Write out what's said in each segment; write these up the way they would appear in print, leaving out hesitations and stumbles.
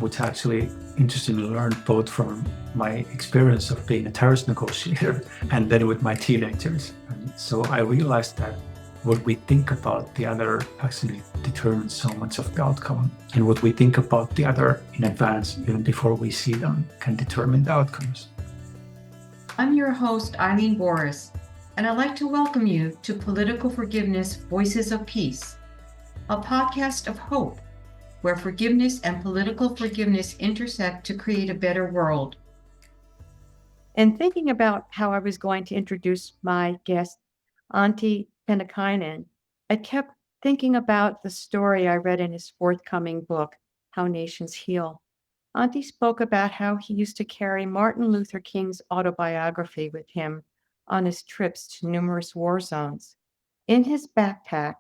which I actually interestingly learned both from my experience of being a terrorist negotiator and then with my teenagers. And so I realized that what we think about the other actually determines so much of the outcome. And what we think about the other in advance, even before we see them, can determine the outcomes. I'm your host, Eileen Boris, and I'd like to welcome you to Political Forgiveness Voices of Peace, a podcast of hope, where forgiveness and political forgiveness intersect to create a better world. In thinking about how I was going to introduce my guest, Antti Pentikäinen, I kept thinking about the story I read in his forthcoming book, How Nations Heal. Antti spoke about how he used to carry Martin Luther King's autobiography with him on his trips to numerous war zones. In his backpack,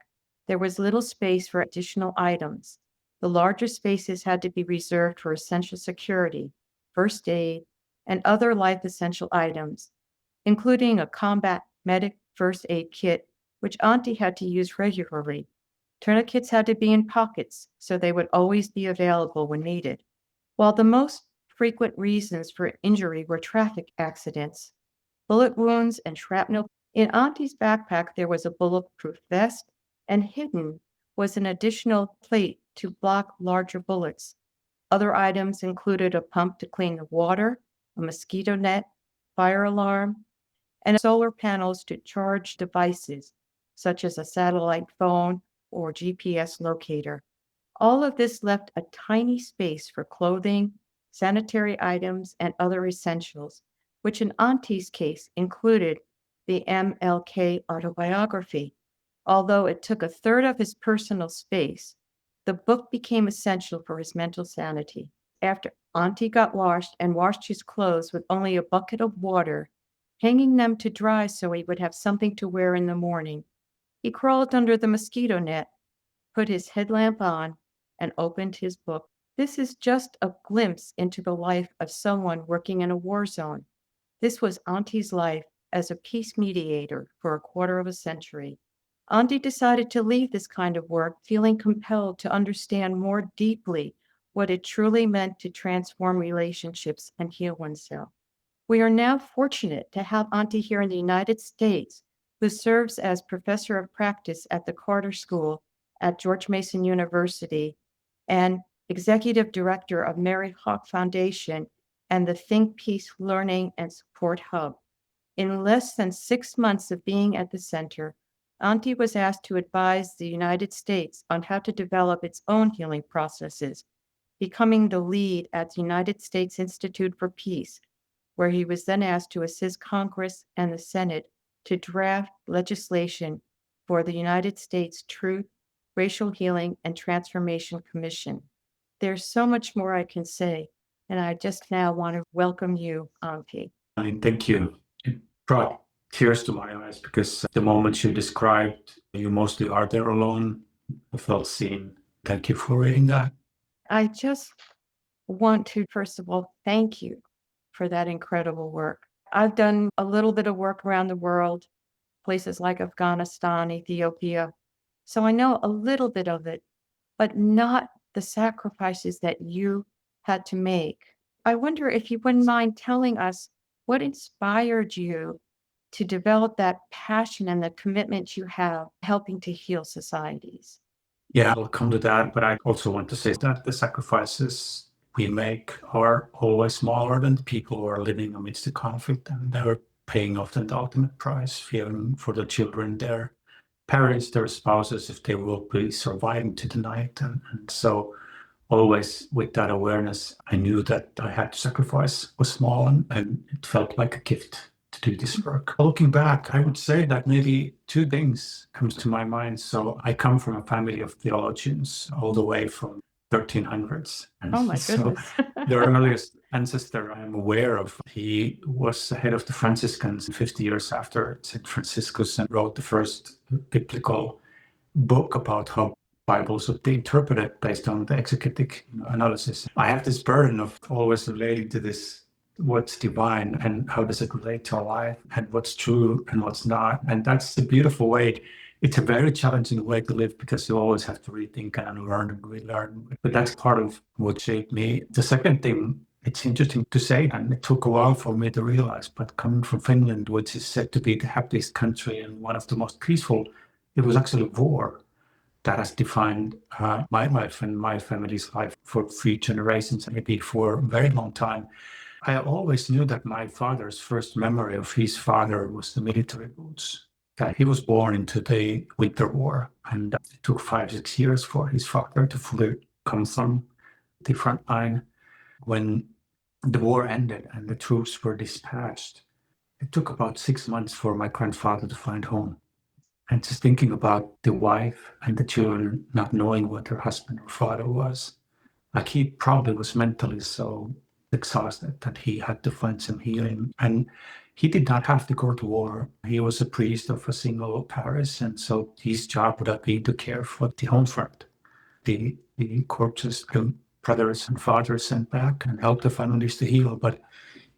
there was little space for additional items. The larger spaces had to be reserved for essential security, first aid, and other life essential items, including a combat medic first aid kit, which Antti had to use regularly. Tourniquets had to be in pockets, so they would always be available when needed. While the most frequent reasons for injury were traffic accidents, bullet wounds, and shrapnel, in Antti's backpack there was a bulletproof vest, and hidden was an additional plate to block larger bullets. Other items included a pump to clean the water, a mosquito net, fire alarm, and solar panels to charge devices, such as a satellite phone or GPS locator. All of this left a tiny space for clothing, sanitary items, and other essentials, which in Antti's case included the MLK autobiography. Although it took a third of his personal space, the book became essential for his mental sanity. After Antti got washed and washed his clothes with only a bucket of water, hanging them to dry so he would have something to wear in the morning, he crawled under the mosquito net, put his headlamp on, and opened his book. This is just a glimpse into the life of someone working in a war zone. This was Antti's life as a peace mediator for a quarter of a century. Antti decided to leave this kind of work, feeling compelled to understand more deeply what it truly meant to transform relationships and heal oneself. We are now fortunate to have Antti here in the United States, who serves as professor of practice at the Carter School at George Mason University and executive director of Mary Hoch Foundation and the Think Peace Learning and Support Hub. In less than 6 months of being at the center, Antti was asked to advise the United States on how to develop its own healing processes, becoming the lead at the United States Institute for Peace, where he was then asked to assist Congress and the Senate to draft legislation for the United States Truth, Racial Healing, and Transformation Commission. There's so much more I can say, and I just now want to welcome you, Antti. Thank you. It brought tears to my eyes because the moment you described, you mostly are there alone. I felt seen. Thank you for reading that. I just want to, first of all, thank you for that incredible work. I've done a little bit of work around the world, places like Afghanistan, Ethiopia. So I know a little bit of it, but not the sacrifices that you had to make. I wonder if you wouldn't mind telling us what inspired you to develop that passion and the commitment you have helping to heal societies. Yeah, I'll come to that, but I also want to say that the sacrifices we make are always smaller than the people who are living amidst the conflict, and they're paying often the ultimate price, fearing for the children, their parents, their spouses, if they will be surviving to the night. And so always with that awareness, I knew that I had to sacrifice was small, and it felt like a gift to do this work. Looking back, I would say that maybe two things comes to my mind. So I come from a family of theologians all the way from 1300s. And Oh my so goodness. the earliest ancestor I'm aware of, he was the head of the Franciscans 50 years after St. Franciscus and wrote the first biblical book about how Bibles would be interpreted based on the exegetic analysis. I have this burden of always relating to this, what's divine and how does it relate to our life and what's true and what's not. And that's the beautiful way It's a very challenging way to live because you always have to rethink and learn and relearn. But that's part of what shaped me. The second thing, it's interesting to say, and it took a while for me to realize, but coming from Finland, which is said to be the happiest country and one of the most peaceful, it was actually war that has defined my life and my family's life for 3 generations, maybe for a very long time. I always knew that my father's first memory of his father was the military boots. He was born into the Winter War, and it took 5-6 years for his father to fully come from the front line. When the war ended and the troops were dispatched, it took about 6 months for my grandfather to find home. And just thinking about the wife and the children not knowing what their husband or father was, like he probably was mentally so exhausted that he had to find some healing. And he did not have to go to war. He was a priest of a single parish, and so his job would have been to care for the home front, the corpses, the brothers and fathers sent back, and help the families to heal. But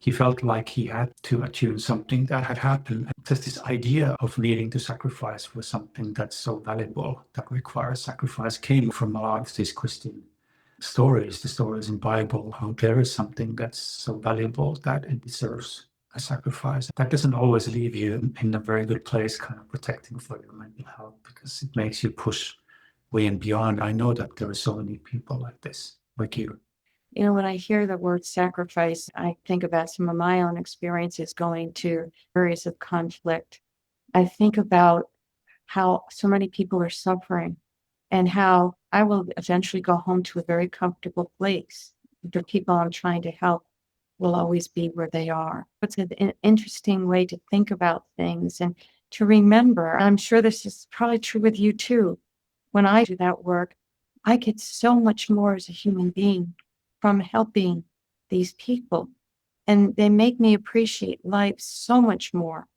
he felt like he had to achieve something that had happened. Just this idea of needing to sacrifice for something that's so valuable, that requires sacrifice, came from a lot of these Christian stories, the stories in Bible, how there is something that's so valuable that it deserves a sacrifice. That doesn't always leave you in a very good place, kind of protecting for your mental health, because it makes you push way and beyond. I know that there are so many people like this, like you. You know, when I hear the word sacrifice, I think about some of my own experiences going to areas of conflict. I think about how so many people are suffering and how I will eventually go home to a very comfortable place. The people I'm trying to help will always be where they are. It's an interesting way to think about things and to remember. I'm sure this is probably true with you too. When I do that work, I get so much more as a human being from helping these people. And they make me appreciate life so much more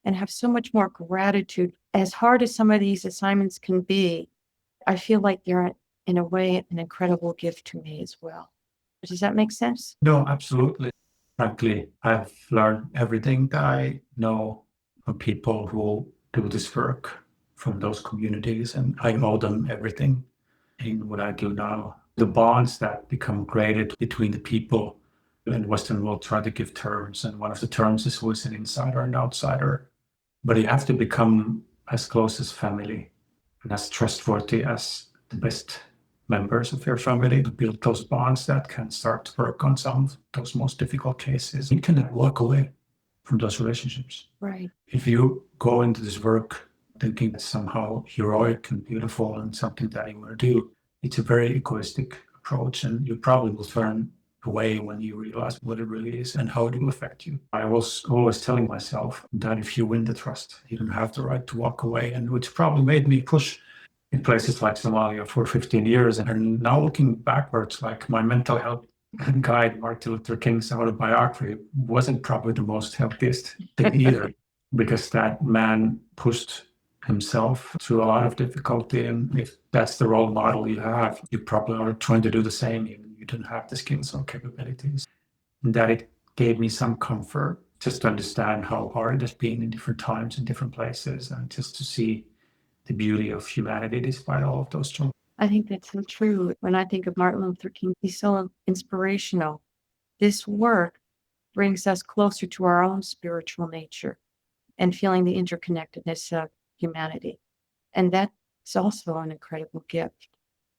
and have so much more gratitude. As hard as some of these assignments can be, I feel like they're, in a way, an incredible gift to me as well. Does that make sense? No, absolutely. Frankly, I've learned everything that I know from people who do this work from those communities, and I owe them everything in what I do now. The bonds that become created between the people in Western world try to give terms, and one of the terms is who is an insider and outsider. But you have to become as close as family and as trustworthy as the best members of your family to build those bonds that can start to work on some of those most difficult cases. You cannot walk away from those relationships. Right. If you go into this work thinking it's somehow heroic and beautiful and something that you want to do, it's a very egoistic approach, and you probably will turn away when you realize what it really is and how it will affect you. I was always telling myself that if you win the trust, you don't have the right to walk away, and which probably made me push in places like Somalia for 15 years. And now looking backwards, like my mental health guide, Martin Luther King's autobiography, wasn't probably the most healthiest thing either, because that man pushed himself through a lot of difficulty. And if that's the role model you have, you probably are trying to do the same, even you don't have the skills or capabilities. And that it gave me some comfort just to understand how hard it has been in different times and different places, and just to see the beauty of humanity despite all of those challenges. I think that's so true. When I think of Martin Luther King, he's so inspirational. This work brings us closer to our own spiritual nature and feeling the interconnectedness of humanity. And that's also an incredible gift.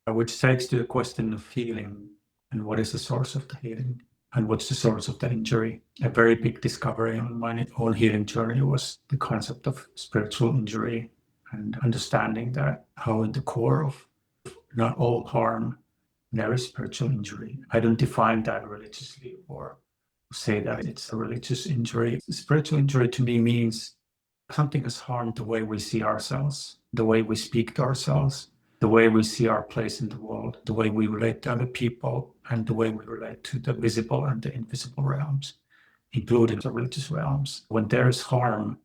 Which takes to the question of healing and what is the source of the healing and what's the source of the injury. A very big discovery on my own healing journey was the concept of spiritual injury and understanding that how in the core of not all harm, there is spiritual injury. I don't define that religiously or say that it's a religious injury. Spiritual injury to me means something has harmed the way we see ourselves, the way we speak to ourselves, the way we see our place in the world, the way we relate to other people, and the way we relate to the visible and the invisible realms, including the religious realms. When there is harm,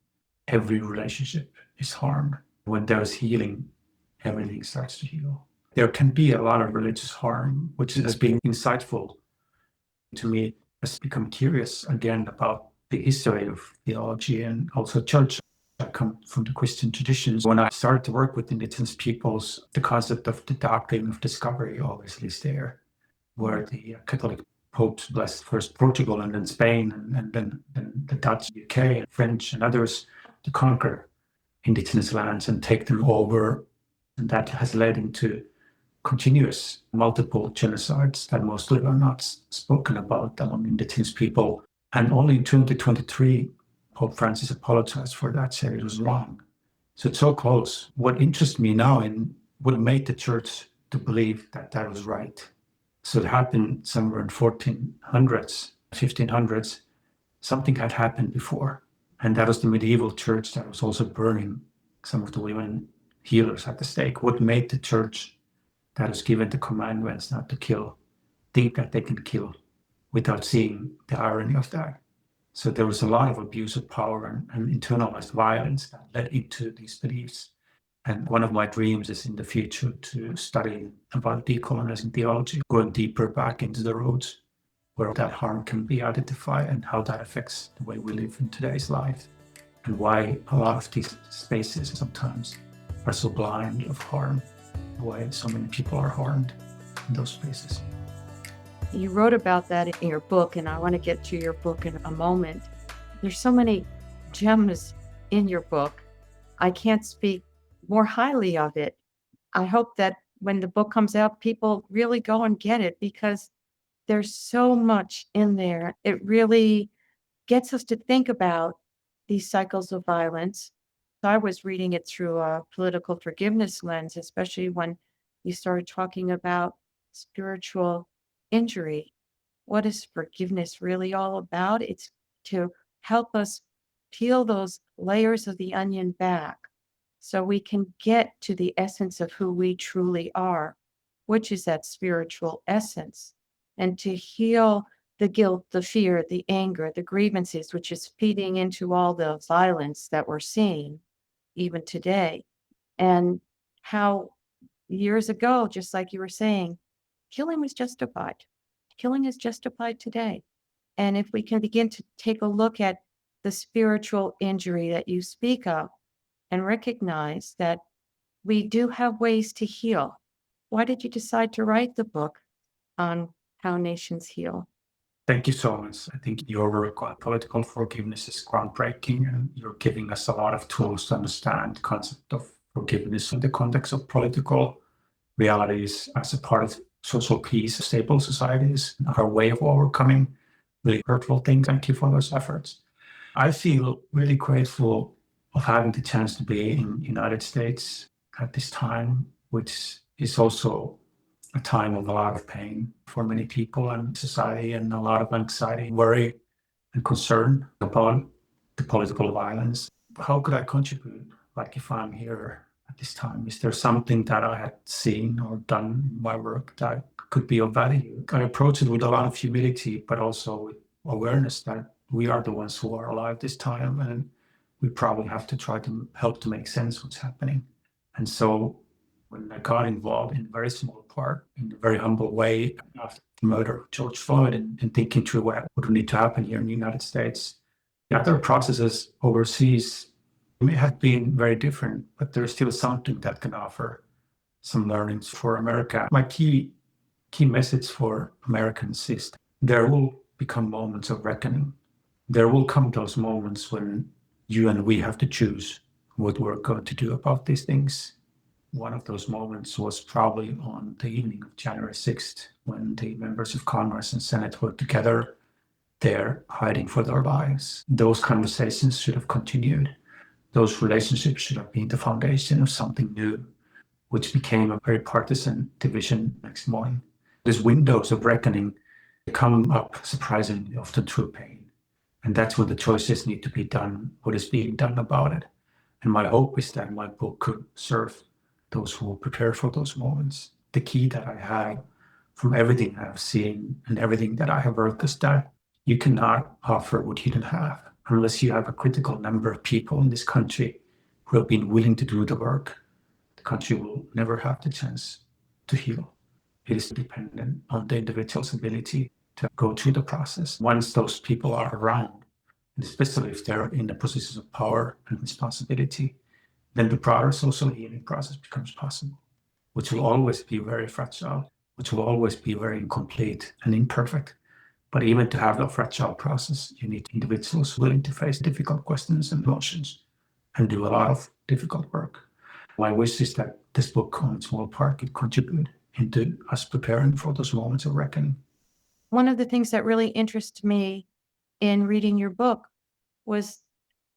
every relationship is harmed. When there is healing, everything starts to heal. There can be a lot of religious harm, which has been insightful to me. Has become curious again about the history of theology and also church. I come from the Christian traditions. When I started to work with indigenous peoples, the concept of the doctrine of discovery obviously is there, where the Catholic popes blessed first Portugal and then Spain and then the Dutch, UK, and French and others to conquer indigenous lands and take them over. And that has led into continuous multiple genocides that mostly are not spoken about among indigenous people. And only in 2023, Pope Francis apologized for that, said it was wrong. So it's so close. What interests me now and what made the church to believe that that was right. So it happened somewhere in 1400s, 1500s. Something had happened before. And that was the medieval church that was also burning some of the women healers at the stake. What made the church that was given the commandments not to kill think that they can kill without seeing the irony of that? So there was a lot of abuse of power and internalized violence that led into these beliefs. And one of my dreams is in the future to study about decolonizing theology, going deeper back into the roots where that harm can be identified and how that affects the way we live in today's life, and why a lot of these spaces sometimes are so blind of harm, why so many people are harmed in those spaces. You wrote about that in your book, and I want to get to your book in a moment. There's so many gems in your book. I can't speak more highly of it. I hope that when the book comes out, people really go and get it, because there's so much in there. It really gets us to think about these cycles of violence. I was reading it through a political forgiveness lens, especially when you started talking about spiritual injury. What is forgiveness really all about? It's to help us peel those layers of the onion back so we can get to the essence of who we truly are, which is that spiritual essence, and to heal the guilt, the fear, the anger, the grievances, which is feeding into all the violence that we're seeing even today. And how years ago, just like you were saying, killing was justified. Killing is justified today. And if we can begin to take a look at the spiritual injury that you speak of and recognize that we do have ways to heal. Why did you decide to write the book on how nations heal? Thank you so much. I think your work on political forgiveness is groundbreaking, and you're giving us a lot of tools to understand the concept of forgiveness in the context of political realities as a part of social peace, stable societies, our way of overcoming really hurtful things. Thank you for those efforts. I feel really grateful of having the chance to be in the United States at this time, which is also a time of a lot of pain for many people and society, and a lot of anxiety, worry, and concern about the political violence. How could I contribute? Like, if I'm here at this time, is there something that I had seen or done in my work that could be of value? I approach it with a lot of humility, but also with awareness that we are the ones who are alive this time, and we probably have to try to help to make sense of what's happening. And so when I got involved in a very small part, in a very humble way, after the murder of George Floyd, and thinking through what would need to happen here in the United States, the other processes overseas may have been very different, but there's still something that can offer some learnings for America. My key message for Americans is there will become moments of reckoning. There will come those moments when you and we have to choose what we're going to do about these things. One of those moments was probably on the evening of January 6th, when the members of Congress and Senate were together there hiding for their lives. Those conversations should have continued. Those relationships should have been the foundation of something new, which became a very partisan division next morning. These windows of reckoning come up surprisingly often through pain. And that's when the choices need to be done, what is being done about it. And my hope is that my book could serve those who will prepare for those moments. The key that I have from everything I've seen and everything that I have worked is that you cannot offer what you don't have unless you have a critical number of people in this country who have been willing to do the work. The country will never have the chance to heal. It is dependent on the individual's ability to go through the process. Once those people are around, and especially if they're in the positions of power and responsibility, then the broader social healing process becomes possible, which will always be very fragile, which will always be very incomplete and imperfect. But even to have a fragile process, you need individuals willing to face difficult questions and emotions and do a lot of difficult work. My wish is that this book, on its small part, could contribute into us preparing for those moments of reckoning. One of the things that really interests me in reading your book was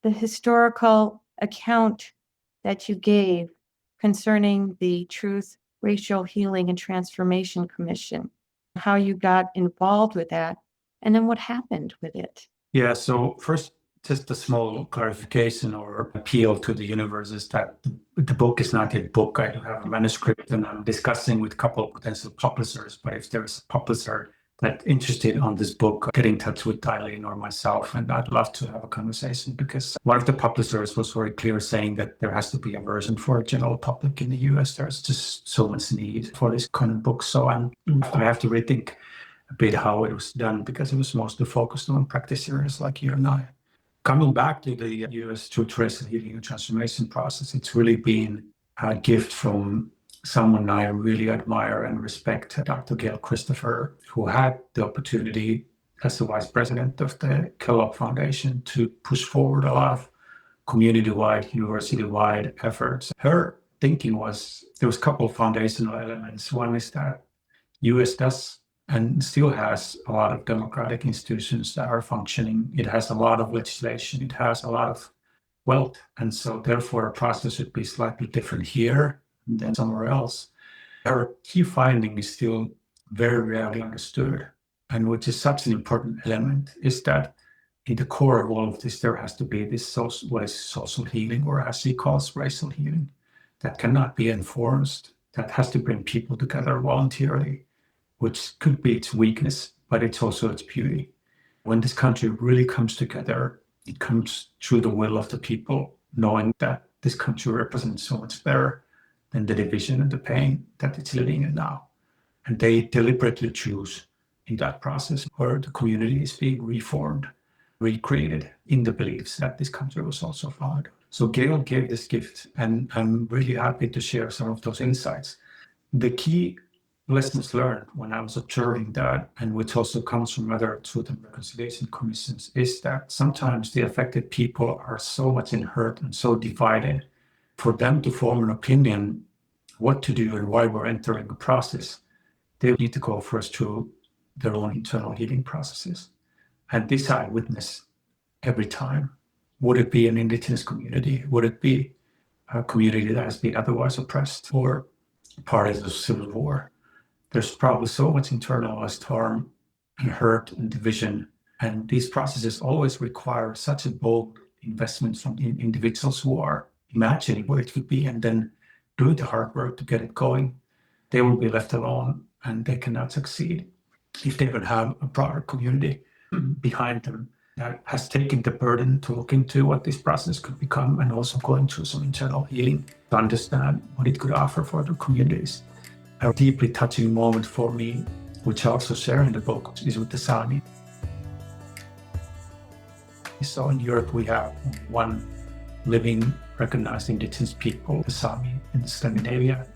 the historical account that you gave concerning the Truth, Racial Healing and Transformation Commission, how you got involved with that, and then what happened with it. Yeah, so first, just a small clarification or appeal to the universe is that the book is not yet a book. I do have a manuscript and I'm discussing with a couple of potential publishers, but if there's a publisher that's interested on this book, get in touch with Eileen or myself, and I'd love to have a conversation, because one of the publishers was very clear saying that there has to be a version for a general public in the US. There's just so much need for this kind of book. So I have to rethink a bit how it was done, because it was mostly focused on practitioners like you and I. Coming back to the US Truth, Racial Healing and Transformation process, it's really been a gift from someone I really admire and respect, Dr. Gail Christopher, who had the opportunity as the vice president of the Kellogg Foundation to push forward a lot of community-wide, university-wide efforts. Her thinking was there was a couple of foundational elements. One is that US does and still has a lot of democratic institutions that are functioning. It has a lot of legislation. It has a lot of wealth. And so therefore, a process should be slightly different here than somewhere else. Our key finding is still very rarely understood, and which is such an important element, is that in the core of all of this, there has to be this social healing, or as she calls racial healing, that cannot be enforced, that has to bring people together voluntarily, which could be its weakness, but it's also its beauty. When this country really comes together, it comes through the will of the people, knowing that this country represents so much better than the division and the pain that it's living in now. And they deliberately choose in that process where the community is being reformed, recreated in the beliefs that this country was also founded. So Gail gave this gift, and I'm really happy to share some of those insights. The key lessons learned when I was observing that, and which also comes from other Truth and Reconciliation Commissions, is that sometimes the affected people are so much in hurt and so divided. For them to form an opinion what to do and why we're entering a process, they need to go first through their own internal healing processes. And this I witness every time. Would it be an indigenous community? Would it be a community that has been otherwise oppressed or part of the civil war? There's probably so much internalized harm and hurt and division. And these processes always require such a bold investment from individuals who are imagining what it could be and then doing the hard work to get it going. They will be left alone and they cannot succeed if they don't have a broader community behind them that has taken the burden to look into what this process could become, and also going through some internal healing to understand what it could offer for the communities. A deeply touching moment for me, which I also share in the book, is with the Sami. So in Europe, we have one living, recognized indigenous people, the Sami in Scandinavia,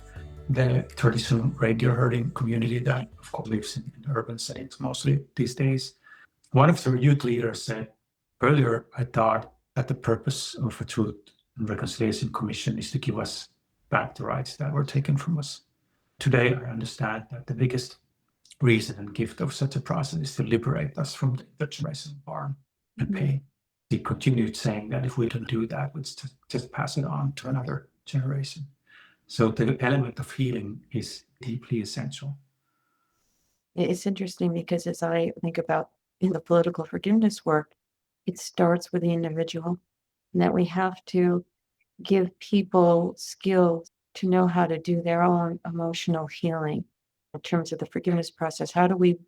the traditional reindeer herding community that, of course, lives in urban settings mostly these days. One of the youth leaders said, earlier, I thought that the purpose of a Truth and Reconciliation Commission is to give us back the rights that were taken from us. Today, I understand that the biggest reason and gift of such a process is to liberate us from the generational harm and pain. He continued saying that if we don't do that, we just pass it on to another generation. So the element of healing is deeply essential. It's interesting because as I think about in the political forgiveness work, it starts with the individual, and that we have to give people skills to know how to do their own emotional healing in terms of the forgiveness process. How do we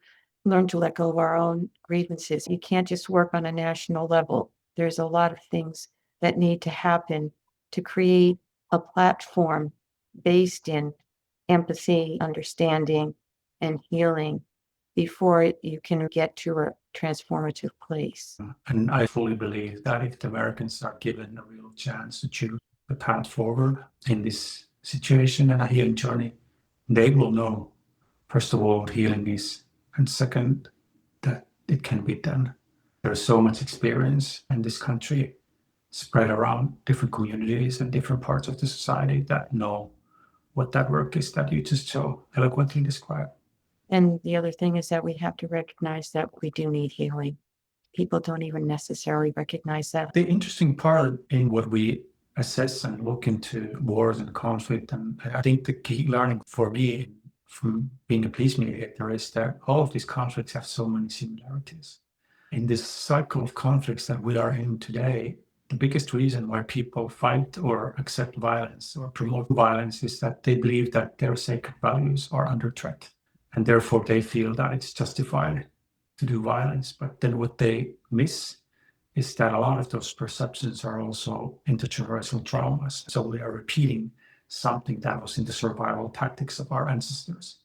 learn to let go of our own grievances? You can't just work on a national level. There's a lot of things that need to happen to create a platform based in empathy, understanding, and healing before you can get to transformative place. And I fully believe that if the Americans are given a real chance to choose the path forward in this situation and a healing journey, they will know, first of all, what healing is, and second, that it can be done. There's so much experience in this country spread around different communities and different parts of the society that know what that work is that you just so eloquently described. And the other thing is that we have to recognize that we do need healing. People don't even necessarily recognize that. The interesting part in what we assess and look into wars and conflict, and I think the key learning for me from being a peace mediator is that all of these conflicts have so many similarities. In this cycle of conflicts that we are in today, the biggest reason why people fight or accept violence or promote violence is that they believe that their sacred values are under threat. And therefore they feel that it's justified to do violence. But then what they miss is that a lot of those perceptions are also intergenerational traumas. So we are repeating something that was in the survival tactics of our ancestors.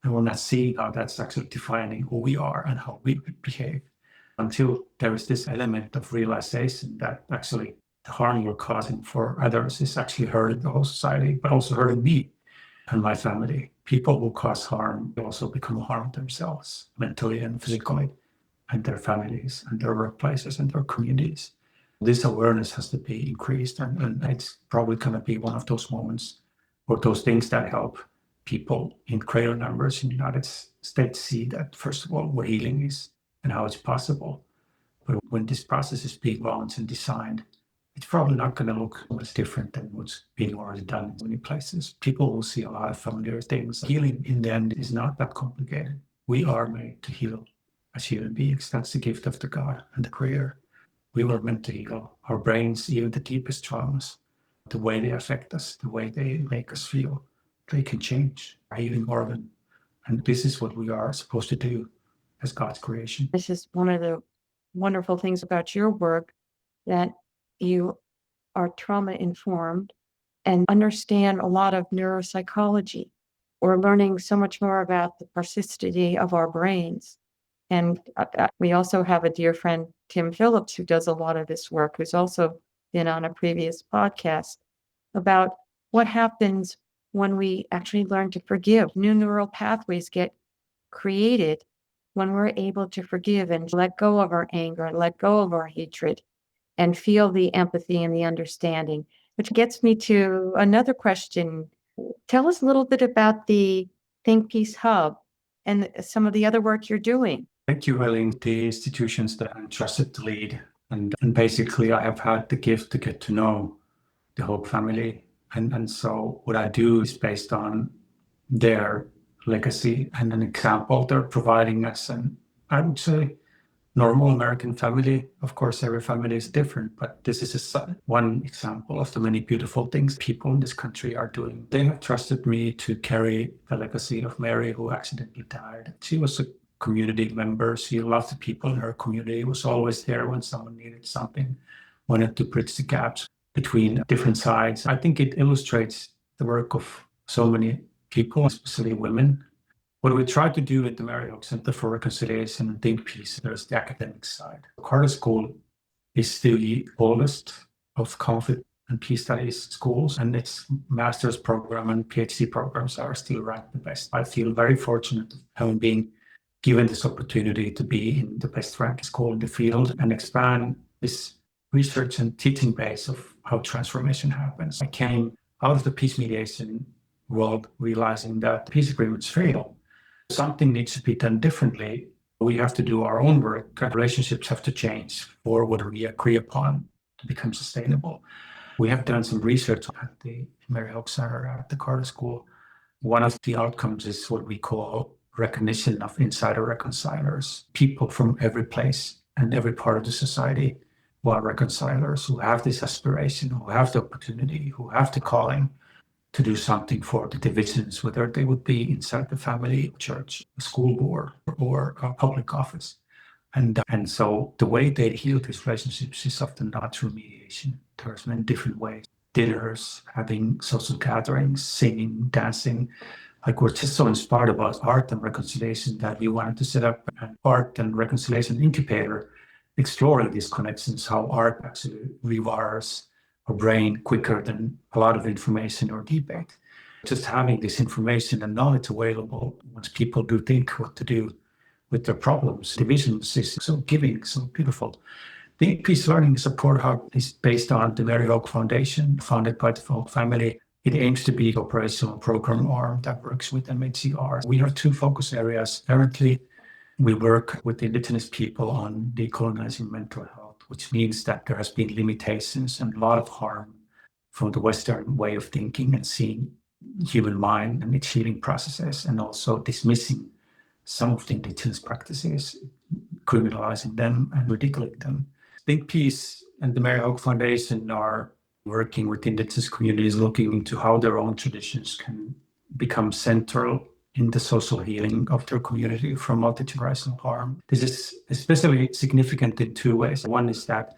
And we're not seeing how that's actually defining who we are and how we behave until there is this element of realization that actually the harm we're causing for others is actually hurting the whole society, but also hurting me and my family. People who cause harm also become harmed themselves mentally and physically, and their families and their workplaces and their communities. This awareness has to be increased, and it's probably going to be one of those moments or those things that help people in greater numbers in the United States see that, first of all, what healing is and how it's possible. But when this process is being launched and designed, it's probably not going to look much different than what's being already done in many places. People will see a lot of familiar things. Healing in the end is not that complicated. We are made to heal as human beings. That's the gift of the God and the Creator. We were meant to heal our brains, even the deepest traumas, the way they affect us, the way they make us feel. They can change our healing organ. And this is what we are supposed to do as God's creation. This is one of the wonderful things about your work, that you are trauma informed and understand a lot of neuropsychology. We're learning so much more about the plasticity of our brains. And we also have a dear friend, Tim Phillips, who does a lot of this work, who's also been on a previous podcast about what happens when we actually learn to forgive. New neural pathways get created when we're able to forgive and let go of our anger, let go of our hatred, and feel the empathy and the understanding, which gets me to another question. Tell us a little bit about the Think Peace Hub and some of the other work you're doing. Thank you, Eileen. The institutions that I'm trusted to lead. And basically, I have had the gift to get to know the Hoch family. And so what I do is based on their legacy and an example they're providing us. And I would say normal American family. Of course, every family is different, but this is one example of the many beautiful things people in this country are doing. They have trusted me to carry the legacy of Mary, who accidentally died. She was a community member. She loved the people in her community, was always there when someone needed something, wanted to bridge the gaps between different sides. I think it illustrates the work of so many people, especially women. What we try to do at the Mary Hoch Center for Reconciliation and Think Peace, there's the academic side. Carter School is the oldest of conflict and peace studies schools, and its master's program and PhD programs are still ranked the best. I feel very fortunate having been given this opportunity to be in the best ranked school in the field and expand this research and teaching base of how transformation happens. I came out of the peace mediation world realizing that peace agreements fail. Something needs to be done differently. We have to do our own work. Relationships have to change for what we agree upon to become sustainable. We have done some research at the Mary Hoch Center at the Carter School. One of the outcomes is what we call recognition of insider reconcilers, people from every place and every part of the society who are reconcilers, who have this aspiration, who have the opportunity, who have the calling to do something for the divisions, whether they would be inside the family, church, school board, or a public office. And so the way they heal these relationships is often not through mediation. There's many different ways. Dinners, having social gatherings, singing, dancing, Like, we're just so inspired about art and reconciliation that we wanted to set up an art and reconciliation incubator, exploring these connections, how art actually rewires our brain quicker than a lot of information or debate. Just having this information and knowledge available once people do think what to do with their problems. Divisions is so giving, so beautiful. The Peace Learning Support Hub is based on the Mary Hoch Foundation, founded by the Hoch family. It aims to be an operational program arm that works with MHCR. We have two focus areas. Currently, we work with Indigenous people on decolonizing mental health, which means that there has been limitations and a lot of harm from the Western way of thinking and seeing human mind and its healing processes, and also dismissing some of the Indigenous practices, criminalizing them and ridiculing them. Think Peace and the Mary Hoch Foundation are working with Indigenous communities, looking into how their own traditions can become central in the social healing of their community from multi-generational harm. This is especially significant in two ways. One is that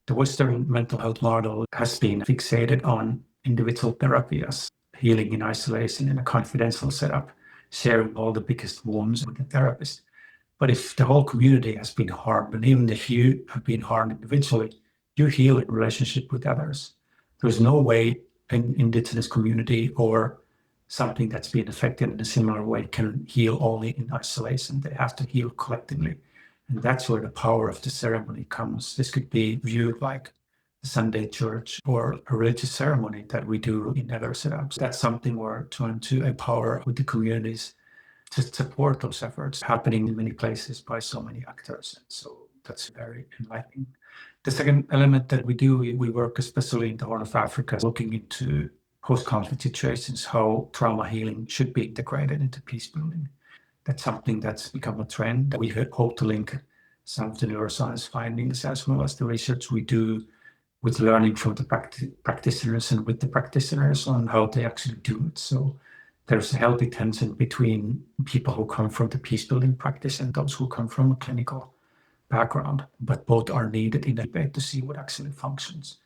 the Western mental health model has been fixated on individual therapy as healing in isolation in a confidential setup, sharing all the biggest wounds with the therapist. But if the whole community has been harmed, and even if you have been harmed individually, you heal in relationship with others. There's no way an Indigenous community or something that's been affected in a similar way can heal only in isolation. They have to heal collectively. And that's where the power of the ceremony comes. This could be viewed like the Sunday church or a religious ceremony that we do in other setups. That's something we're trying to empower with the communities to support those efforts happening in many places by so many actors. So that's very enlightening. The second element that we do, we work especially in the Horn of Africa, looking into post-conflict situations, how trauma healing should be integrated into peace building. That's something that's become a trend. We hope to link some of the neuroscience findings as well as the research we do with learning from the practitioners and with the practitioners on how they actually do it. So there's a healthy tension between people who come from the peace building practice and those who come from a clinical background, but both are needed in a debate to see what actually functions.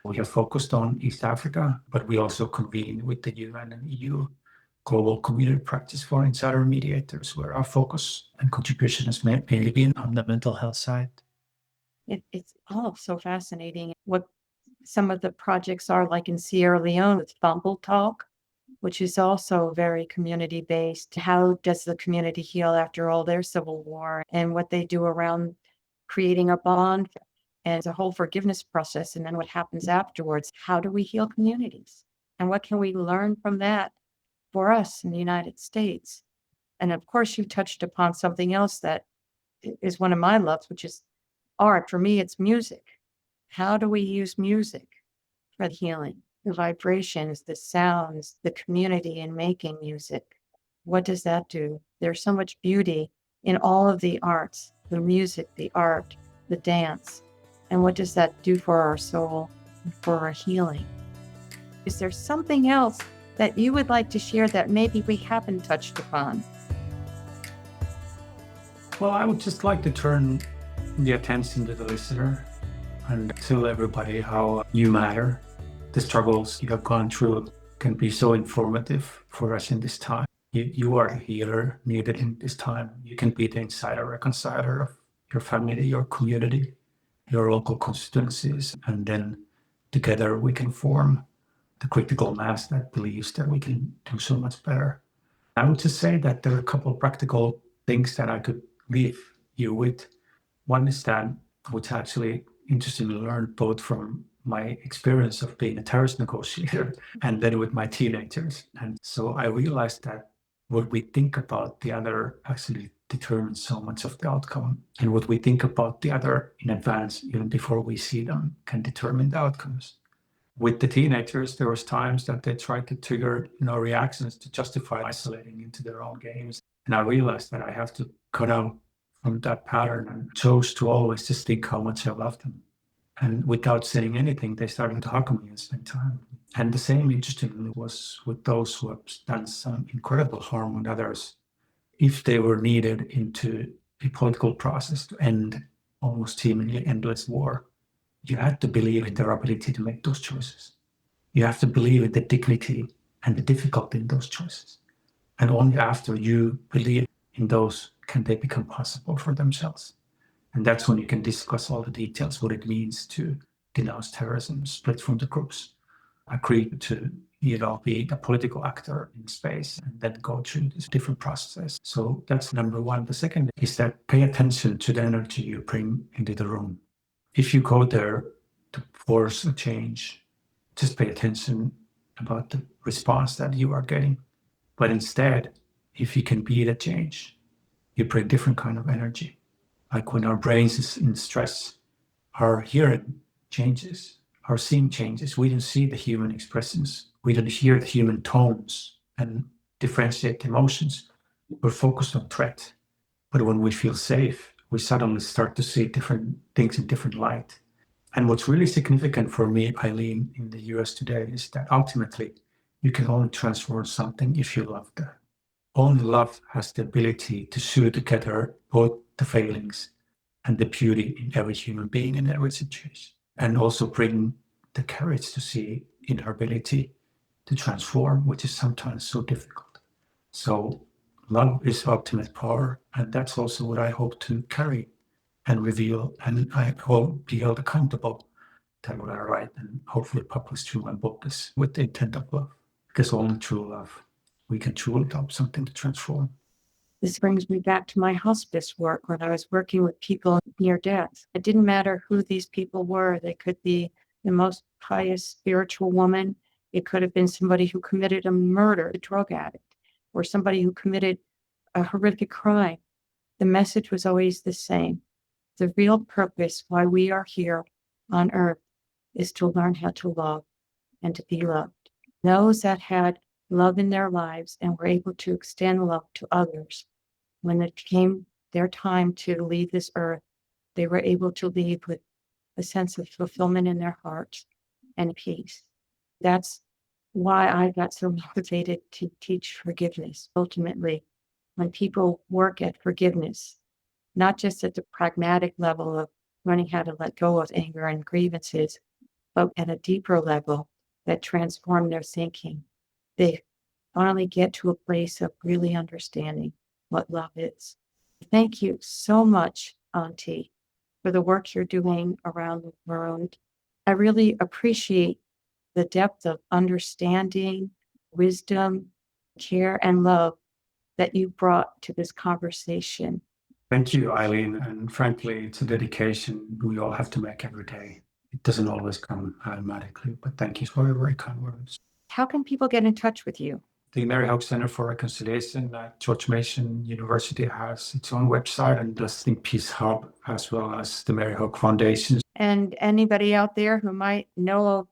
We have focused on East Africa, but we also convene with the UN and EU Global Community Practice for Insider Mediators, where our focus and contribution has mainly been on the mental health side. It's all so fascinating what some of the projects are, like in Sierra Leone with Fumble Talk, which is also very community-based. How does the community heal after all their civil war, and what they do around creating a bond and the whole forgiveness process, and then what happens afterwards. How do we heal communities? And what can we learn from that for us in the United States? And of course, you touched upon something else that is one of my loves, which is art. For me, it's music. How do we use music for healing? The vibrations, the sounds, the community in making music. What does that do? There's so much beauty in all of the arts, the music, the art, the dance. And what does that do for our soul and for our healing? Is there something else that you would like to share that maybe we haven't touched upon? Well, I would just like to turn the attention to the listener and tell everybody how you matter. The struggles you have gone through can be so informative for us in this time. You are a healer needed in this time. You can be the insider reconciler of your family, your community, your local constituencies, and then together we can form the critical mass that believes that we can do so much better. I would just say that there are a couple of practical things that I could leave you with. One is that, which I actually interestingly learned both from my experience of being a terrorist negotiator and then with my teenagers. And so I realized that what we think about the other actually determines so much of the outcome. And what we think about the other in advance, even before we see them, can determine the outcomes. With the teenagers, there was times that they tried to trigger, reactions to justify isolating into their own games. And I realized that I have to cut out from that pattern and chose to always just think how much I loved them. And without saying anything, they started to hug me and spend time. And the same, interestingly, was with those who have done some incredible harm on others. If they were needed into a political process to end almost seemingly endless war, you had to believe in their ability to make those choices. You have to believe in the dignity and the difficulty in those choices. And only after you believe in those can they become possible for themselves. And that's when you can discuss all the details, what it means to denounce terrorism, split from the groups, agree to be a political actor in space, and then go through this different process. So that's number one. The second is that pay attention to the energy you bring into the room. If you go there to force a change, just pay attention about the response that you are getting. But instead, if you can be the change, you bring different kind of energy. Like when our brains is in stress, our hearing changes, our seeing changes. We don't see the human expressions. We don't hear the human tones and differentiate emotions. We're focused on threat. But when we feel safe, we suddenly start to see different things in different light. And what's really significant for me, Eileen, in the US today is that ultimately you can only transform something if you love that. Only love has the ability to sew together both the failings and the beauty in every human being in every situation, and also bring the courage to see in her ability to transform, which is sometimes so difficult. So love is ultimate power, and that's also what I hope to carry and reveal, and I hope be held accountable that what I write and hopefully publish through my book is with the intent of love, because only true love we can truly help something to transform. This brings me back to my hospice work when I was working with people near death. It didn't matter who these people were. They could be the most pious spiritual woman. It could have been somebody who committed a murder, a drug addict, or somebody who committed a horrific crime. The message was always the same. The real purpose why we are here on earth is to learn how to love and to be loved. Those that had love in their lives and were able to extend love to others, when it came their time to leave this earth, they were able to leave with a sense of fulfillment in their hearts and peace. That's why I got so motivated to teach forgiveness. Ultimately, when people work at forgiveness, not just at the pragmatic level of learning how to let go of anger and grievances, but at a deeper level that transform their thinking, they finally get to a place of really understanding what love is. Thank you so much, Antti, for the work you're doing around the world. I really appreciate the depth of understanding, wisdom, care, and love that you brought to this conversation. Thank you, Eileen. And frankly, it's a dedication we all have to make every day. It doesn't always come automatically, but thank you for your very kind words. How can people get in touch with you? The Mary Hoch Center for Reconciliation at George Mason University has its own website, and the Think Peace Hub, as well as the Mary Hoch Foundation. And anybody out there who might know of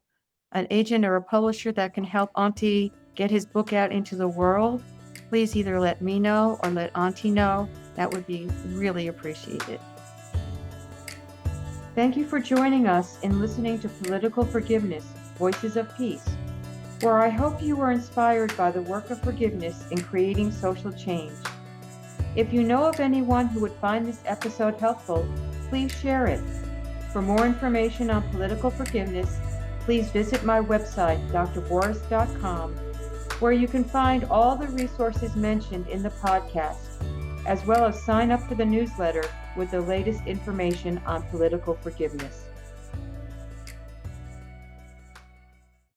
an agent or a publisher that can help Antti get his book out into the world, please either let me know or let Antti know. That would be really appreciated. Thank you for joining us in listening to Political Forgiveness, Voices of Peace, where I hope you were inspired by the work of forgiveness in creating social change. If you know of anyone who would find this episode helpful, please share it. For more information on political forgiveness, please visit my website, drboris.com, where you can find all the resources mentioned in the podcast, as well as sign up for the newsletter with the latest information on political forgiveness.